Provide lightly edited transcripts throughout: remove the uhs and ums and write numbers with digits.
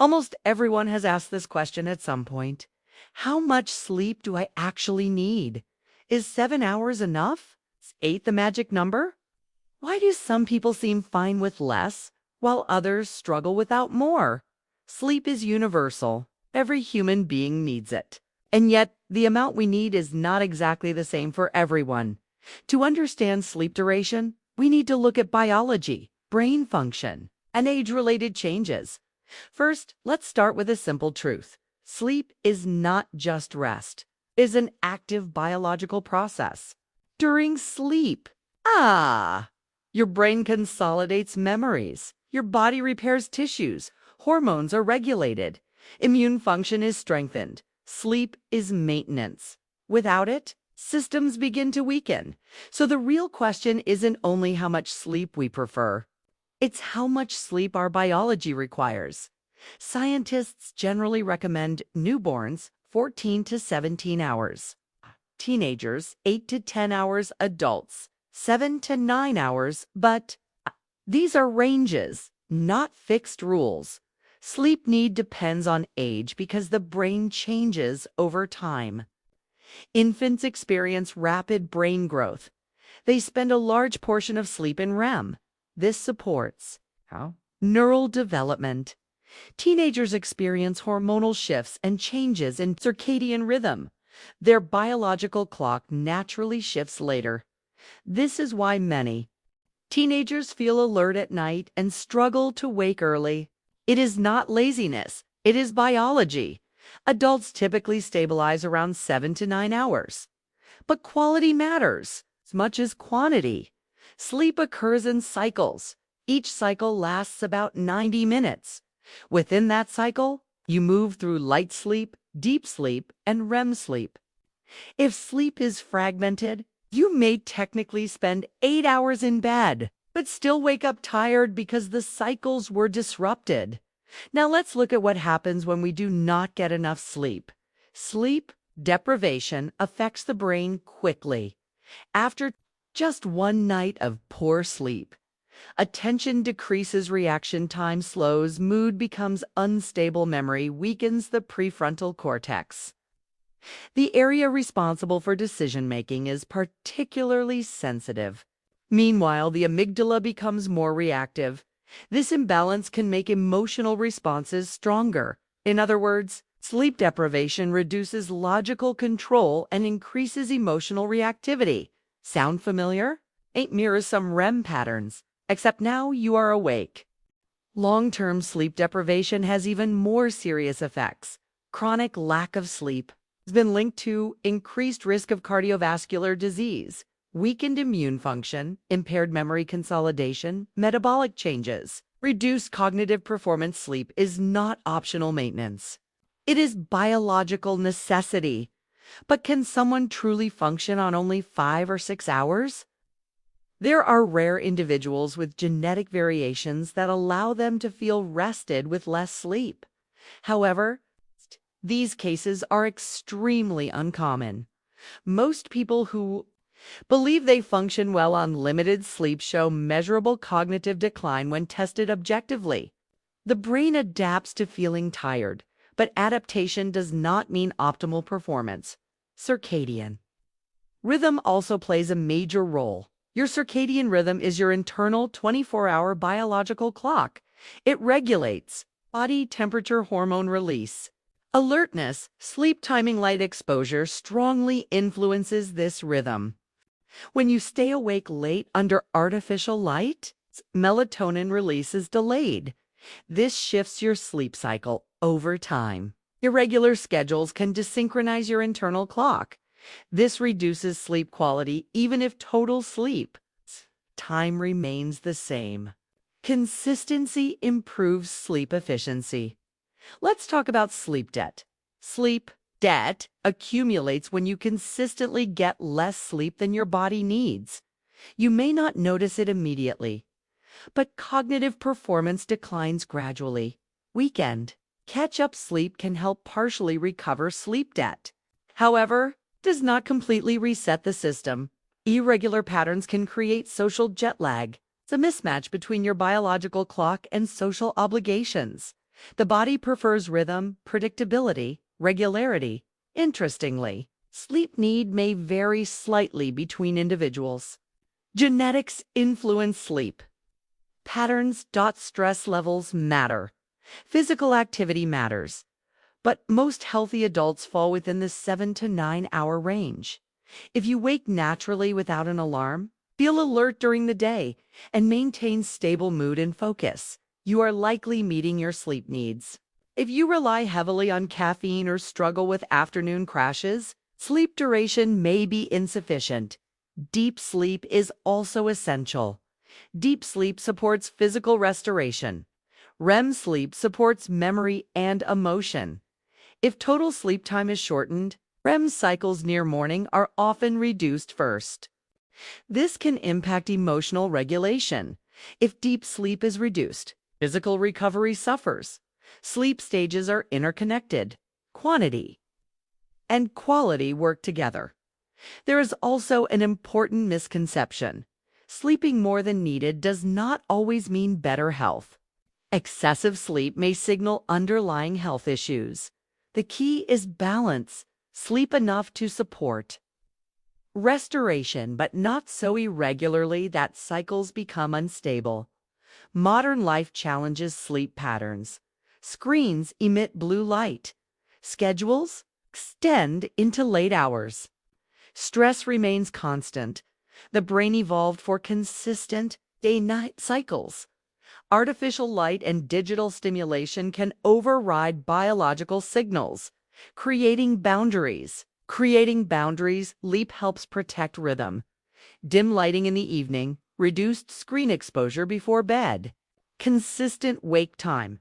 Almost everyone has asked this question at some point. How much sleep do I actually need? Is 7 hours enough? Is 8 the magic number? Why do some people seem fine with less, while others struggle without more? Sleep is universal. Every human being needs it. And yet, the amount we need is not exactly the same for everyone. To understand sleep duration, we need to look at biology, brain function, and age-related changes. First, let's start with a simple truth. Sleep is not just rest. It is an active biological process. During sleep, your brain consolidates memories. Your body repairs tissues. Hormones are regulated. Immune function is strengthened. Sleep is maintenance. Without it, systems begin to weaken. So the real question isn't only how much sleep we prefer. It's how much sleep our biology requires. Scientists generally recommend newborns 14 to 17 hours. Teenagers 8 to 10 hours, adults 7 to 9 hours, but these are ranges, not fixed rules. Sleep need depends on age because the brain changes over time. Infants experience rapid brain growth. They spend a large portion of sleep in REM. This supports neural development. Teenagers experience hormonal shifts and changes in circadian rhythm. Their biological clock naturally shifts later. This is why many teenagers feel alert at night and struggle to wake early. It is not laziness, it is biology. Adults typically stabilize around 7 to 9 hours. But quality matters as much as quantity. Sleep occurs in cycles. Each cycle lasts about 90 minutes. Within that cycle, you move through light sleep, deep sleep, and REM sleep. If sleep is fragmented, you may technically spend 8 hours in bed, but still wake up tired because the cycles were disrupted. Now let's look at what happens when we do not get enough sleep. Sleep deprivation affects the brain quickly. After just one night of poor sleep, attention decreases, reaction time slows, mood becomes unstable, memory weakens the prefrontal cortex. The area responsible for decision-making is particularly sensitive. Meanwhile, the amygdala becomes more reactive. This imbalance can make emotional responses stronger. In other words, sleep deprivation reduces logical control and increases emotional reactivity. Sound familiar? It mirrors some REM patterns, except now you are awake. Long-term sleep deprivation has even more serious effects. Chronic lack of sleep has been linked to increased risk of cardiovascular disease, weakened immune function, impaired memory consolidation, metabolic changes. Reduced cognitive performance. Sleep is not optional maintenance. It is biological necessity. But can someone truly function on only 5 or 6 hours? There are rare individuals with genetic variations that allow them to feel rested with less sleep. However, these cases are extremely uncommon. Most people who believe they function well on limited sleep show measurable cognitive decline when tested objectively. The brain adapts to feeling tired, but adaptation does not mean optimal performance. Circadian rhythm also plays a major role. Your circadian rhythm is your internal 24-hour biological clock. It regulates body temperature, hormone release, alertness, sleep timing. Light exposure strongly influences this rhythm. When you stay awake late under artificial light, melatonin release is delayed. This shifts your sleep cycle over time. Irregular schedules can desynchronize your internal clock. This reduces sleep quality even if total sleep time remains the same. Consistency improves sleep efficiency. Let's talk about sleep debt. Sleep debt accumulates when you consistently get less sleep than your body needs. You may not notice it immediately, but cognitive performance declines gradually. Weekend catch-up sleep can help partially recover sleep debt. However, does not completely reset the system. Irregular patterns can create social jet lag. It's a mismatch between your biological clock and social obligations. The body prefers rhythm, predictability, regularity. Interestingly, sleep need may vary slightly between individuals. Genetics influence sleep patterns. Stress levels matter. Physical activity matters. But most healthy adults fall within the 7 to 9 hour range. If you wake naturally without an alarm, feel alert during the day, and maintain stable mood and focus, you are likely meeting your sleep needs. If you rely heavily on caffeine or struggle with afternoon crashes, sleep duration may be insufficient. Deep sleep is also essential. Deep sleep supports physical restoration. REM sleep supports memory and emotion. If total sleep time is shortened, REM cycles near morning are often reduced first. This can impact emotional regulation. If deep sleep is reduced, physical recovery suffers. Sleep stages are interconnected. Quantity and quality work together. There is also an important misconception. Sleeping more than needed does not always mean better health. Excessive sleep may signal underlying health issues. The key is balance, sleep enough to support restoration, but not so irregularly that cycles become unstable. Modern life challenges sleep patterns. Screens emit blue light. Schedules extend into late hours. Stress remains constant. The brain evolved for consistent day-night cycles. Artificial light and digital stimulation can override biological signals, creating boundaries. Sleep helps protect rhythm. Dim lighting in the evening, reduced screen exposure before bed, consistent wake time.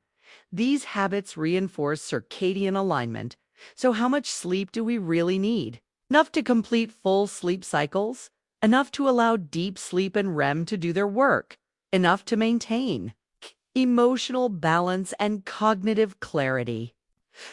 These habits reinforce circadian alignment. So how much sleep do we really need? Enough to complete full sleep cycles? Enough to allow deep sleep and REM to do their work? Enough to maintain emotional balance and cognitive clarity?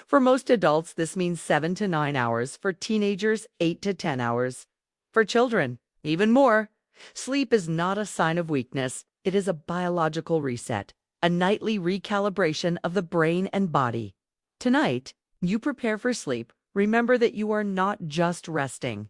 For most adults, this means 7 to 9 hours. For teenagers, 8 to 10 hours. For children, even more. Sleep is not a sign of weakness. It is a biological reset, a nightly recalibration of the brain and body. Tonight, you prepare for sleep. Remember that you are not just resting.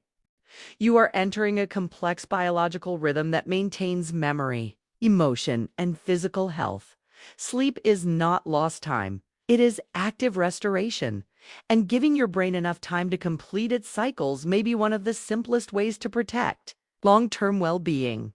You are entering a complex biological rhythm that maintains memory, emotion, and physical health. Sleep is not lost time. It is active restoration. And giving your brain enough time to complete its cycles may be one of the simplest ways to protect long-term well-being.